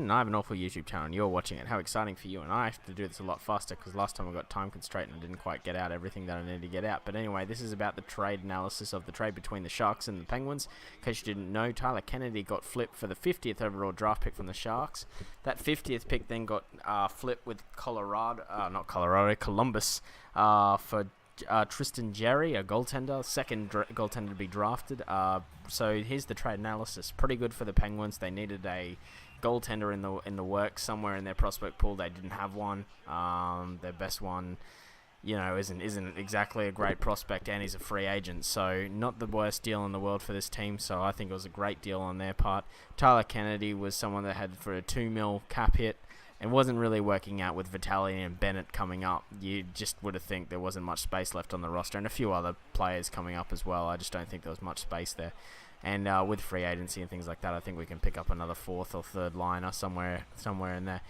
And I have an awful YouTube channel and you're watching it. How exciting for you. And I have to do this a lot faster because last time I got time constraint and I didn't quite get out everything that I needed to get out. But anyway, this is about the trade analysis of the trade between the Sharks and the Penguins. In case you didn't know, Tyler Kennedy got flipped for the 50th overall draft pick from the Sharks. That 50th pick then got flipped with Columbus for Tristan Jarry, a goaltender, second goaltender to be drafted. So here's the trade analysis. Pretty good for the Penguins. They needed a goaltender in the works somewhere in their prospect pool. They didn't have one. Their best one, isn't exactly a great prospect, and he's a free agent. So not the worst deal in the world for this team. So I think it was a great deal on their part. Tyler Kennedy was someone that had for a $2 million cap hit. It wasn't really working out with Vitali and Bennett coming up. You just would have think there wasn't much space left on the roster, and a few other players coming up as well. I just don't think there was much space there. And with free agency and things like that, I think we can pick up another fourth or third liner somewhere in there.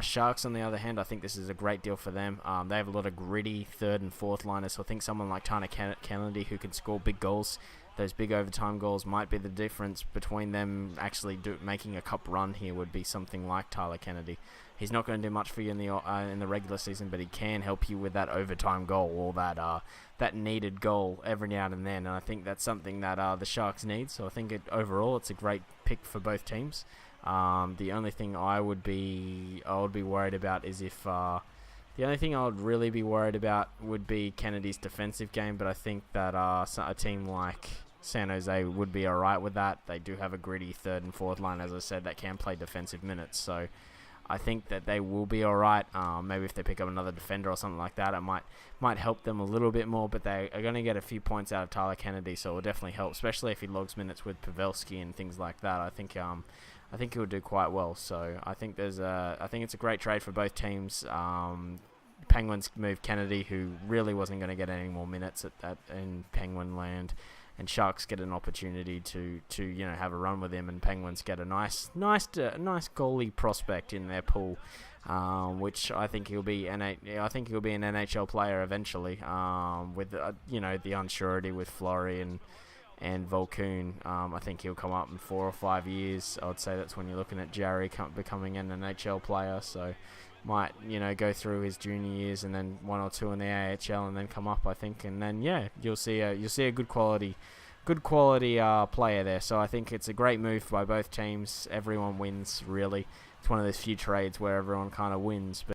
Sharks, on the other hand, I think this is a great deal for them. They have a lot of gritty third and fourth liners, so I think someone like Tyler Kennedy who can score big goals, those big overtime goals, might be the difference between them actually making a cup run here. Would be something like Tyler Kennedy. He's not going to do much for you in the regular season, but he can help you with that overtime goal or that needed goal every now and then. And I think that's something that the Sharks need. So I think overall it's a great pick for both teams. The only thing I would be worried about is if the only thing I would really be worried about would be Kennedy's defensive game. But I think that a team like San Jose would be alright with that. They do have a gritty third and fourth line, as I said, that can play defensive minutes. So I think that they will be alright. Maybe if they pick up another defender or something like that, it might help them a little bit more. But they are going to get a few points out of Tyler Kennedy, so it will definitely help, especially if he logs minutes with Pavelski and things like that. I think he will do quite well. So I think it's a great trade for both teams. Penguins move Kennedy, who really wasn't going to get any more minutes in Penguin land. And Sharks get an opportunity to have a run with him, and Penguins get a nice goalie prospect in their pool, which I think he'll be an NHL player eventually. With the unsurety with Fleury and Volkun, I think he'll come up in 4 or 5 years. I would say that's when you're looking at Jarry becoming an NHL player. So might go through his junior years and then 1 or 2 in the AHL and then come up, I think, and then you'll see a good quality player there. So I think it's a great move by both teams. Everyone wins, really. It's one of those few trades where everyone kind of wins. But